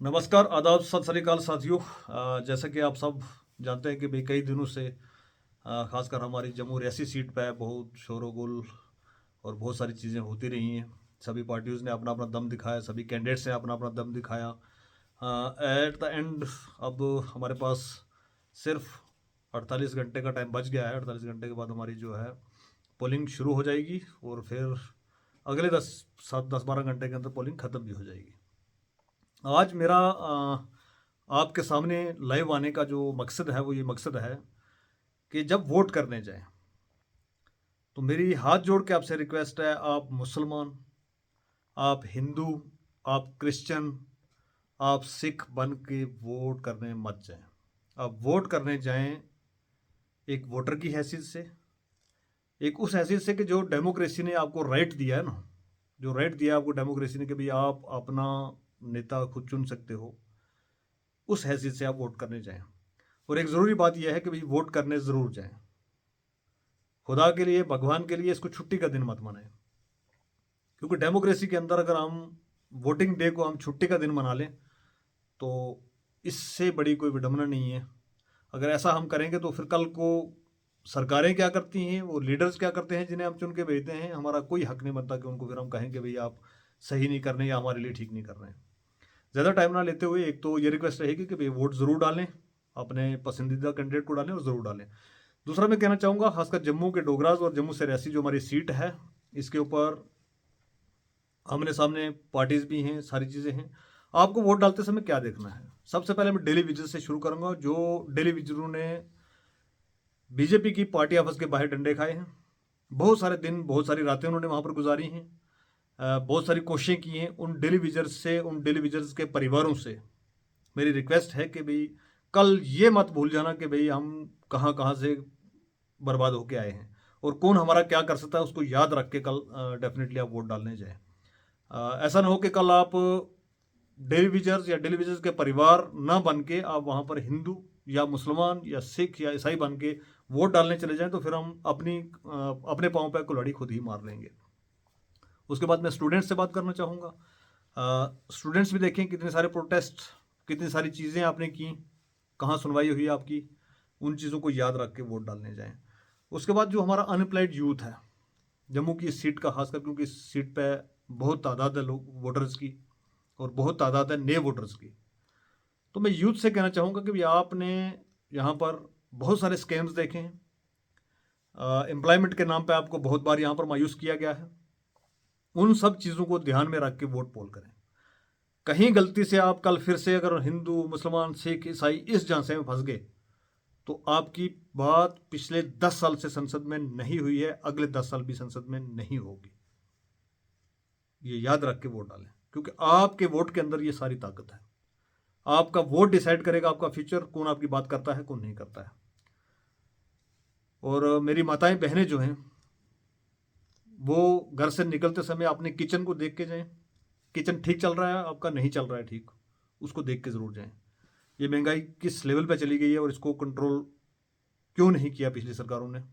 नमस्कार, आदाब, सत श्री अकाल साथियों। जैसा कि आप सब जानते हैं कि भाई कई दिनों से खासकर हमारी जम्मू रियासी सीट पे बहुत शोरगुल और बहुत सारी चीज़ें होती रही हैं। सभी पार्टियों ने अपना अपना दम दिखाया, सभी कैंडिडेट्स ने अपना अपना दम दिखाया। एट द एंड अब हमारे पास सिर्फ 48 घंटे का टाइम बच गया है। 48 घंटे के बाद हमारी जो है पोलिंग शुरू हो जाएगी और फिर अगले 10-12 घंटे के अंदर पोलिंग ख़त्म भी हो जाएगी। आज मेरा आपके सामने लाइव आने का जो मकसद है वो ये मकसद है कि जब वोट करने जाएं तो मेरी हाथ जोड़ के आपसे रिक्वेस्ट है, आप मुसलमान, आप हिंदू, आप क्रिश्चियन, आप सिख बन के वोट करने मत जाएं। आप वोट करने जाएं एक वोटर की हैसियत से, एक उस हैसियत से कि जो डेमोक्रेसी ने आपको राइट दिया है ना, जो राइट दिया है आपको डेमोक्रेसी ने कि भाई आप अपना नेता खुद चुन सकते हो, उस हैसियत से आप वोट करने जाएं। और एक ज़रूरी बात यह है कि भाई वोट करने ज़रूर जाएं। खुदा के लिए, भगवान के लिए इसको छुट्टी का दिन मत मनाएं, क्योंकि डेमोक्रेसी के अंदर अगर हम वोटिंग डे को हम छुट्टी का दिन मना लें तो इससे बड़ी कोई विडंबना नहीं है। अगर ऐसा हम करेंगे तो फिर कल को सरकारें क्या करती हैं, वो लीडर्स क्या करते हैं जिन्हें हम चुन के भेजते हैं, हमारा कोई हक नहीं बनता कि उनको फिर हम कहें कि भाई आप सही नहीं कर रहे या हमारे लिए ठीक नहीं कर रहे हैं। ज़्यादा टाइम ना लेते हुए एक तो ये रिक्वेस्ट रहेगी कि भाई वोट ज़रूर डालें, अपने पसंदीदा कैंडिडेट को डालें और ज़रूर डालें। दूसरा मैं कहना चाहूँगा, खासकर जम्मू के डोगराज और जम्मू से रियासी जो हमारी सीट है, इसके ऊपर आमने सामने पार्टीज भी हैं, सारी चीज़ें हैं। आपको वोट डालते समय क्या देखना है? सबसे पहले मैं डेली विजिट से शुरू करूँगा। जो डेली विजिटरों ने बीजेपी की पार्टी ऑफिस के बाहर डंडे खाए हैं, बहुत सारे दिन, बहुत सारी रातें उन्होंने वहाँ पर गुजारी हैं, बहुत सारी कोशिशें की हैं, उन डेली विजिटर्स से, उन डेली विजिटर्स के परिवारों से मेरी रिक्वेस्ट है कि भाई कल ये मत भूल जाना कि भाई हम कहाँ कहाँ से बर्बाद होके आए हैं और कौन हमारा क्या कर सकता है, उसको याद रख के कल डेफिनेटली आप वोट डालने जाएं। ऐसा ना हो कि कल आप डेली विजर्स या डेली विजर्स के परिवार ना बन के आप वहाँ पर हिंदू या मुसलमान या सिख या ईसाई बन के वोट डालने चले जाएं, तो फिर हम अपने पाँव पे कुल्हाड़ी खुद ही मार लेंगे। उसके बाद मैं स्टूडेंट्स से बात करना चाहूँगा। स्टूडेंट्स भी देखें कितने सारे प्रोटेस्ट, कितनी सारी चीज़ें आपने की, कहाँ सुनवाई हुई आपकी, उन चीज़ों को याद रख के वोट डालने जाएं। उसके बाद जो हमारा अनएम्प्लॉयड यूथ है जम्मू की इस सीट का, खासकर क्योंकि इस सीट पे बहुत तादाद है लोग वोटर्स की और बहुत तादाद है नए वोटर्स की, तो मैं यूथ से कहना चाहूँगा कि आपने यहाँ पर बहुत सारे स्कैम्स देखे हैं। एम्प्लॉयमेंट के नाम पे आपको बहुत बार यहाँ पर मायूस किया गया है। उन सब चीज़ों को ध्यान में रख के वोट पोल करें। कहीं गलती से आप कल फिर से अगर हिंदू, मुसलमान, सिख, ईसाई इस झांसे में फंस गए तो आपकी बात पिछले 10 साल से संसद में नहीं हुई है, अगले 10 साल भी संसद में नहीं होगी। ये याद रख के वोट डालें, क्योंकि आपके वोट के अंदर ये सारी ताकत है। आपका वोट डिसाइड करेगा आपका फ्यूचर, कौन आपकी बात करता है, कौन नहीं करता है। और मेरी माताएं बहनें जो हैं वो घर से निकलते समय अपने किचन को देख के जाएं। किचन ठीक चल रहा है आपका, नहीं चल रहा है ठीक, उसको देख के ज़रूर जाएं। ये महंगाई किस लेवल पे चली गई है और इसको कंट्रोल क्यों नहीं किया पिछली सरकारों ने,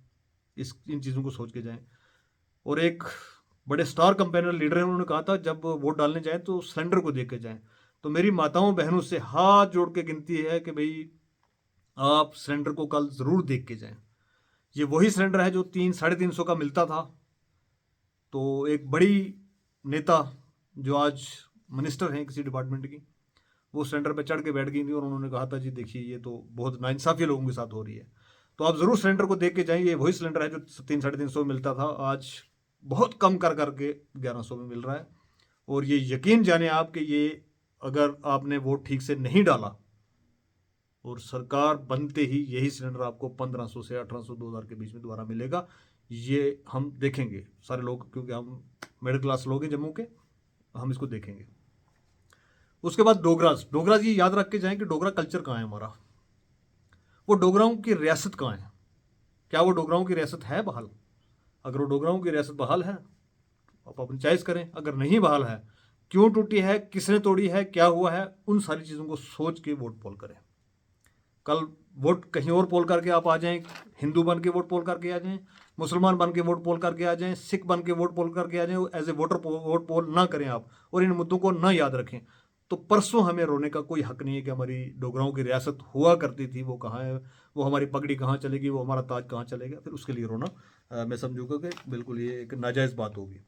इन चीज़ों को सोच के जाएं। और एक बड़े स्टार कंपेनर लीडर हैं, उन्होंने कहा था जब वोट डालने जाएं तो सिलेंडर को देख के जाएं। तो मेरी माताओं बहनों से हाथ जोड़ के गिनती है कि भाई आप सिलेंडर को कल ज़रूर देख के जाएं। ये वही सिलेंडर है जो 300-350 का मिलता था। तो एक बड़ी नेता जो आज मिनिस्टर हैं किसी डिपार्टमेंट की, वो सिलेंडर पे चढ़ के बैठ गई थी और उन्होंने कहा था जी देखिए ये तो बहुत नाइंसाफ़ी लोगों के साथ हो रही है। तो आप ज़रूर सिलेंडर को देख के जाएंगे, वही सिलेंडर है जो 300-350 में मिलता था, आज बहुत कम कर करके 1100 में मिल रहा है। और ये यकीन जाने आप कि ये अगर आपने वोट ठीक से नहीं डाला और सरकार बनते ही यही सिलेंडर आपको 1500 से 1800, 2000 के बीच में दोबारा मिलेगा। ये हम देखेंगे सारे लोग, क्योंकि हम मिडिल क्लास लोग हैं जम्मू के, हम इसको देखेंगे। उसके बाद डोगराज, डोगराज ये याद रख के जाएं कि डोगरा कल्चर कहाँ है हमारा, वो डोगराओं की रियासत कहाँ है, क्या वो डोगराओं की रियासत है बहाल? अगर वो डोगराओं की रियासत बहाल है आप अपनी चॉइस करें, अगर नहीं बहाल है क्यों टूटी है, किसने तोड़ी है, क्या हुआ है, उन सारी चीज़ों को सोच के वोट पोल करें। कल वोट कहीं और पोल करके आप आ जाएं, हिंदू बन के वोट पोल करके आ जाएं, मुसलमान बन के वोट पोल करके आ जाएं, सिख बन के वोट पोल करके आ जाएं, एज ए वोटर वोट पोल ना करें आप और इन मुद्दों को ना याद रखें। तो परसों हमें रोने का कोई हक नहीं है कि हमारी डोगराओं की रियासत हुआ करती थी, वो कहाँ है, वो हमारी पगड़ी कहाँ चलेगी, वो हमारा ताज कहाँ चलेगा, फिर उसके लिए रोना मैं समझूंगा कि बिल्कुल ये एक नाजायज़ बात होगी।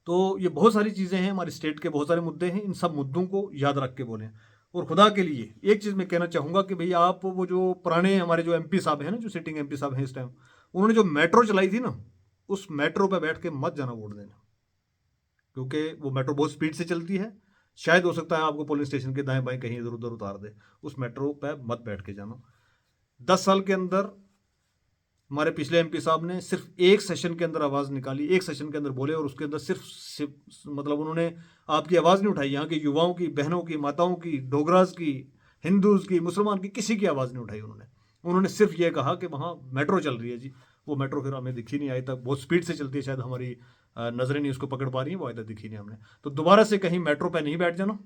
तो ये बहुत सारी चीज़ें हैं, हमारे स्टेट के बहुत सारे मुद्दे हैं, इन सब मुद्दों को याद रख के बोलें। और खुदा के लिए एक चीज़ मैं कहना चाहूँगा कि भई आप वो जो पुराने हमारे जो एमपी साहब हैं ना, जो सिटिंग एमपी साहब हैं इस टाइम, उन्होंने जो मेट्रो चलाई थी ना, उस मेट्रो पे बैठ के मत जाना वोट देने, क्योंकि वो मेट्रो बहुत स्पीड से चलती है। शायद हो सकता है आपको पुलिस स्टेशन के दाएं बाएं कहीं इधर उधर उतार दे। उस मेट्रो पे मत बैठ के जाना। 10 साल के अंदर हमारे पिछले एमपी साहब ने सिर्फ एक सेशन के अंदर आवाज़ निकाली, एक सेशन के अंदर बोले, और उसके अंदर सिर्फ मतलब उन्होंने आपकी आवाज़ नहीं उठाई, यहाँ के युवाओं की, बहनों की, माताओं की, डोगराज की, हिंदूज़ की, मुसलमान की, किसी की आवाज़ नहीं उठाई उन्होंने सिर्फ ये कहा कि वहाँ मेट्रो चल रही है जी। वो मेट्रो फिर हमें दिखी नहीं, आई तक बहुत स्पीड से चलती है, शायद हमारी नज़रें नहीं उसको पकड़ पा रही हैं, वो आई तक दिखी नहीं हमने। तो दोबारा से कहीं मेट्रो पर नहीं बैठ जाना,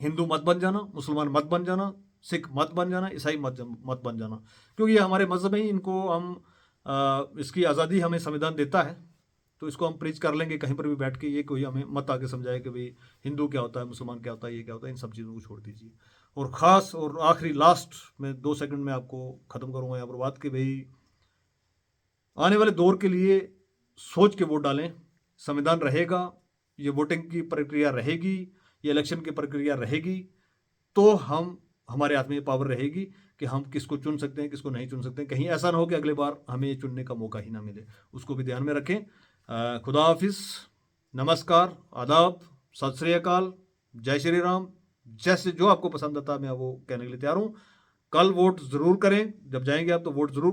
हिंदू मत बन जाना, मुसलमान मत बन जाना, सिख मत बन जाना, ईसाई मत बन जाना, क्योंकि ये हमारे मज़हब है, इनको हम इसकी आज़ादी हमें संविधान देता है, तो इसको हम प्रीच कर लेंगे कहीं पर भी बैठ के। ये कोई हमें मत आके समझाए कि भाई हिंदू क्या होता है, मुसलमान क्या होता है, ये क्या होता है, इन सब चीज़ों को छोड़ दीजिए। और ख़ास और आखिरी लास्ट में 2 सेकंड में आपको ख़त्म करूँगा यहाँ पर बात कि भाई आने वाले दौर के लिए सोच के वोट डालें। संविधान रहेगा, ये वोटिंग की प्रक्रिया रहेगी, ये इलेक्शन की प्रक्रिया रहेगी, तो हमारे हाथ में ये पावर रहेगी कि हम किसको चुन सकते हैं, किसको नहीं चुन सकते हैं। कहीं ऐसा ना हो कि अगले बार हमें ये चुनने का मौका ही ना मिले, उसको भी ध्यान में रखें। खुदा हाफिज़, नमस्कार, आदाब, सत श्री अकाल, जय श्री राम। जैसे जो आपको पसंद आता मैं वो कहने के लिए तैयार हूँ। कल वोट ज़रूर करें, जब जाएंगे आप तो वोट ज़रूर